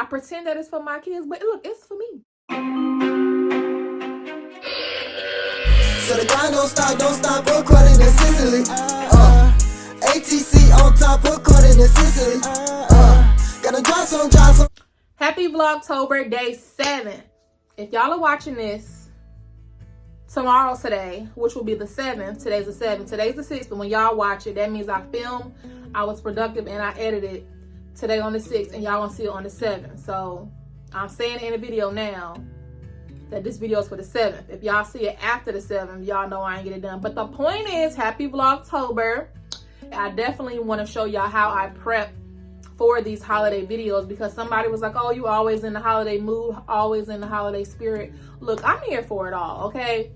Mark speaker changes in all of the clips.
Speaker 1: I pretend that it's for my kids, but look, it's for me.
Speaker 2: So the grind don't stop, recording in Sicily. ATC on top, recording in Sicily. Gotta drop some.
Speaker 1: Happy Vlogtober, day 7. If y'all are watching this tomorrow, today, which will be the 7th, today's the 7th, today's the 6th, but when y'all watch it, that means I filmed, I was productive, and I edited today on the 6th, and y'all gonna see it on the 7th. So I'm saying it in the video now that this video is for the 7th. If y'all see it after the 7th, y'all know I ain't get it done. But the point is, happy Vlogtober. I definitely want to show y'all how I prep for these holiday videos, because somebody was like, oh, you always in the holiday mood, always in the holiday spirit. Look, I'm here for it all, okay?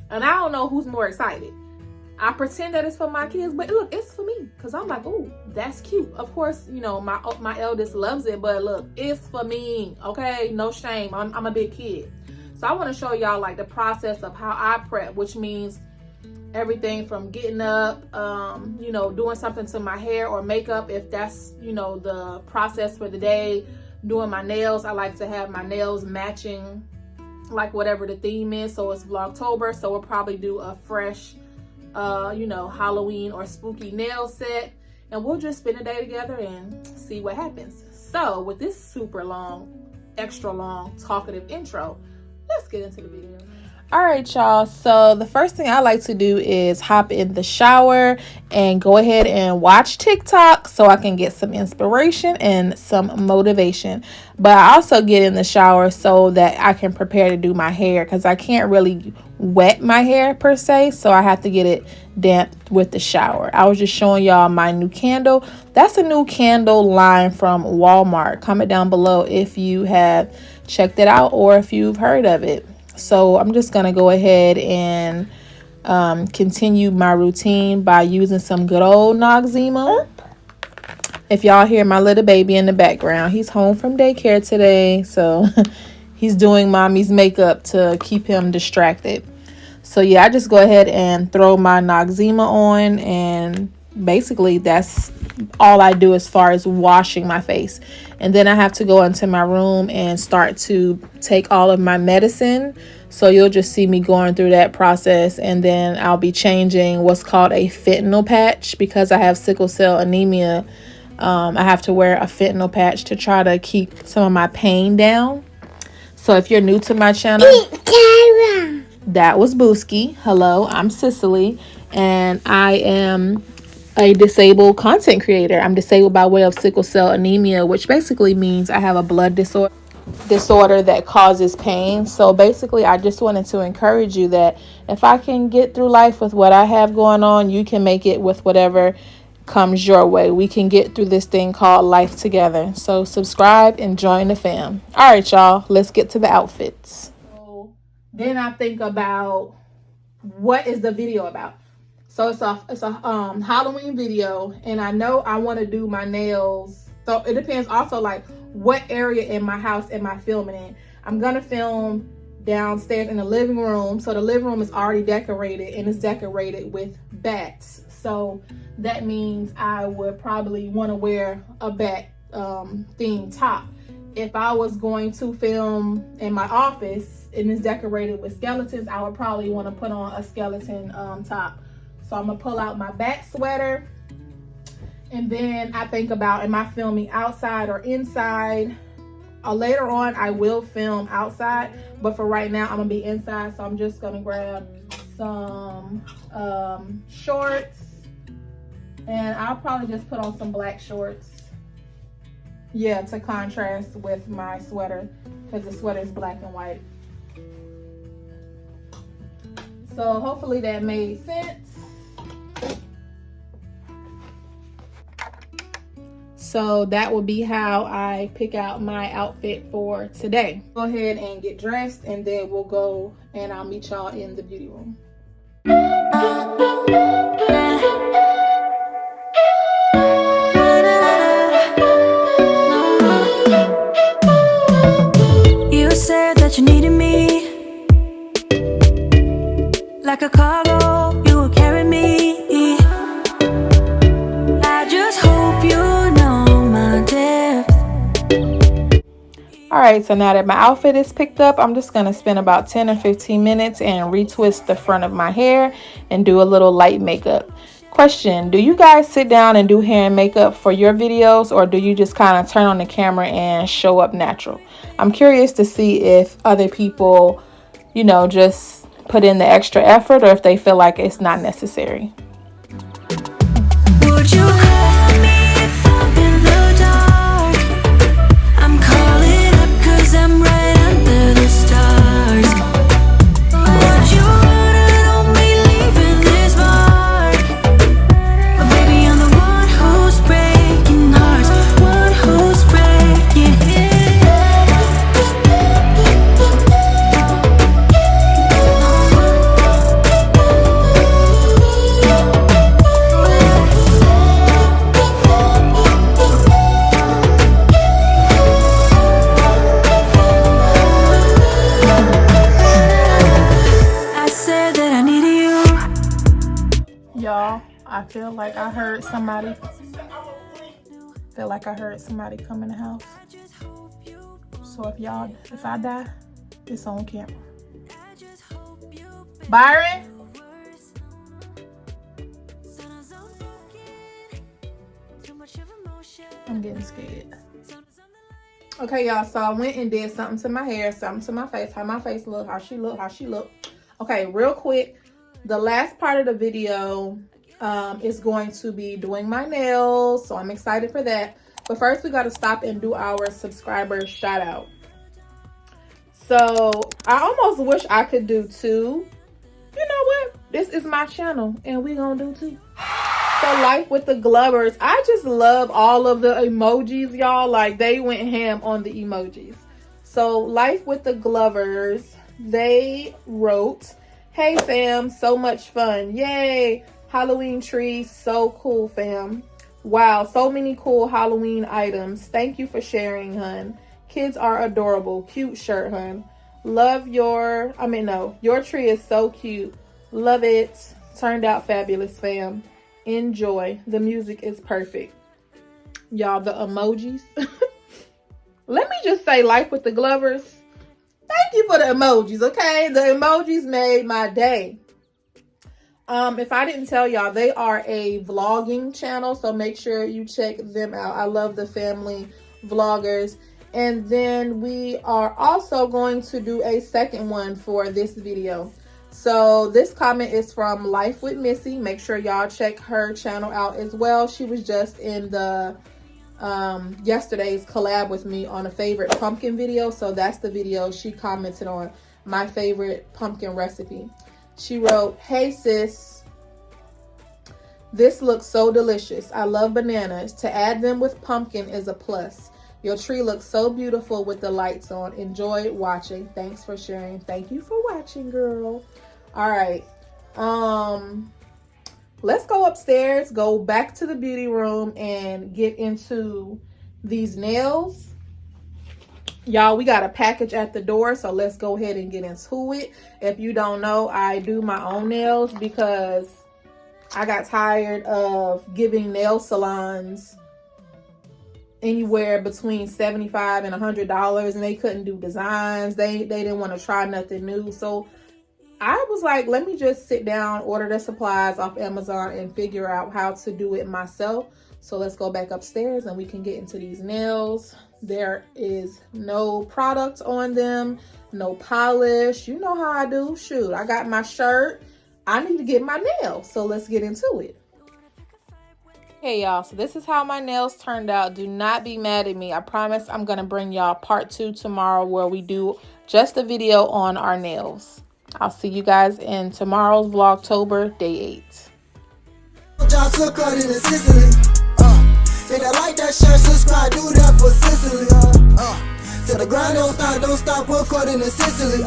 Speaker 1: And I don't know who's more excited. I pretend that it's for my kids, but look, it's for me, because I'm like, oh, that's cute. Of course, you know, my eldest loves it, but look, it's for me, okay? No shame. I'm a big kid. So I want to show y'all like the process of how I prep, which means everything from getting up, you know, doing something to my hair or makeup, if that's, you know, the process for the day. Doing my nails, I like to have my nails matching like whatever the theme is. So it's Vlogtober, so we'll probably do a fresh, you know, Halloween or spooky nail set, and we'll just spend a day together and see what happens. So with this super long, extra long, talkative intro, let's get into the video. All right, y'all. So the first thing I like to do is hop in the shower and go ahead and watch TikTok so I can get some inspiration and some motivation. But I also get in the shower so that I can prepare to do my hair, because I can't really wet my hair per se, so I have to get it damp with the shower. I was just showing y'all my new candle. That's a new candle line from Walmart. Comment down below if you have checked it out or if you've heard of it. So I'm just going to go ahead and continue my routine by using some good old Noxzema. If y'all hear my little baby in the background, he's home from daycare today. So he's doing mommy's makeup to keep him distracted. So yeah, I just go ahead and throw my Noxzema on, and basically that's all I do as far as washing my face. And then I have to go into my room and start to take all of my medicine. So you'll just see me going through that process, and then I'll be changing what's called a fentanyl patch, because I have sickle cell anemia. I have to wear a fentanyl patch to try to keep some of my pain down. So if you're new to my channel, that was Booski. Hello, I'm Cicely, and I am a disabled content creator. I'm disabled by way of sickle cell anemia, which basically means I have a blood disorder that causes pain. So basically, I just wanted to encourage you that if I can get through life with what I have going on, you can make it with whatever comes your way. We can get through this thing called life together. So subscribe and join the fam. All right, y'all, let's get to the outfits. So then I think about, what is the video about? So it's a Halloween video, and I know I want to do my nails. So it depends also like what area in my house am I filming in. I'm gonna film downstairs in the living room. So the living room is already decorated, and it's decorated with bats. So that means I would probably want to wear a bat themed top. If I was going to film in my office and it's decorated with skeletons, I would probably want to put on a skeleton top. So I'm gonna pull out my bat sweater, and then I think about, am I filming outside or inside? Later on I will film outside, but for right now I'm gonna be inside. So I'm just gonna grab some shorts, and I'll probably just put on some black shorts, yeah, to contrast with my sweater, because the sweater is black and white. So hopefully that made sense. So that will be how I pick out my outfit for today. Go ahead and get dressed, and then we'll go and I'll meet y'all in the beauty room.
Speaker 3: You said that you needed me, like a cargo, you will carry me. I just hope you know my depth.
Speaker 1: All right, so now that my outfit is picked up, I'm just going to spend about 10 or 15 minutes and retwist the front of my hair and do a little light makeup. Question, do you guys sit down and do hair and makeup for your videos, or do you just kind of turn on the camera and show up natural? I'm curious to see if other people, you know, just put in the extra effort, or if they feel like it's not necessary.
Speaker 3: Would you call me if I'm in the dark? I'm calling up 'cause I'm right under the stars. Would you run on me leaving this mark? But baby, I'm the one who's breaking hearts, one who's breaking. I said that I needed you.
Speaker 1: Y'all, I feel like I heard somebody. Feel like I heard somebody come in the house. So if I die, it's on camera. Byron? I'm getting scared. Okay, y'all, so I went and did something to my hair, something to my face. How my face look, how she look. Okay, real quick, the last part of the video is going to be doing my nails, so I'm excited for that. But first, we got to stop and do our subscriber shout out. So I almost wish I could do two. You know what? This is my channel, and we gonna do two. So Life with the Glovers, I just love all of the emojis, y'all. Like, they went ham on the emojis. So Life with the Glovers, they wrote, "Hey fam, so much fun. Yay. Halloween tree, so cool fam. Wow, so many cool Halloween items. Thank you for sharing, hun. Kids are adorable. Cute shirt, hun. Love your tree is so cute. Love it. Turned out fabulous, fam. Enjoy. The music is perfect." Y'all, the emojis. Let me just say, Life with the Glovers, thank you for the emojis, okay? The emojis made my day. If I didn't tell y'all, they are a vlogging channel, so make sure you check them out. I love the family vloggers. And then we are also going to do a second one for this video. So this comment is from Life with Missy. Make sure y'all check her channel out as well. She was just in the yesterday's collab with me on a favorite pumpkin video. So that's the video she commented on, my favorite pumpkin recipe. She wrote, "Hey sis, this looks so delicious. I love bananas. To add them with pumpkin is a plus. Your tree looks so beautiful with the lights on. Enjoy watching. Thanks for sharing." Thank you for watching, girl. All right. Let's go upstairs, go back to the beauty room, and get into these nails. Y'all, we got a package at the door, so let's go ahead and get into it. If you don't know, I do my own nails because I got tired of giving nail salons anywhere between $75 and $100, and they couldn't do designs. They didn't want to try nothing new. So I was like, let me just sit down, order the supplies off Amazon, and figure out how to do it myself. So let's go back upstairs and we can get into these nails. There is no product on them, no polish. You know how I do. Shoot, I got my shirt. I need to get my nails. So let's get into it. Hey y'all, so this is how my nails turned out. Do not be mad at me. I promise I'm going to bring y'all part 2 tomorrow, where we do just a video on our nails. I'll see you guys in tomorrow's Vlogtober, day 8.
Speaker 2: Say that like that, share, subscribe, do that for Sicily. Till the grind don't stop, recording in Sicily.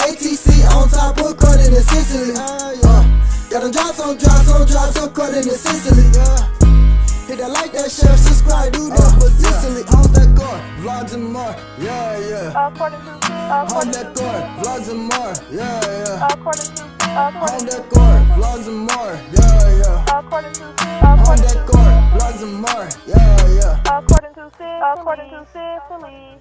Speaker 2: ATC on top, recording in Sicily. Got them drops, recording in Sicily. Hit that like that, share, subscribe, do that for Sicily. On that court, vlogs and more, yeah. On that court, vlogs and more, yeah. On that court, vlogs and more, yeah. On that court. vlogs and more. Yeah, yeah.
Speaker 1: According to Sicily.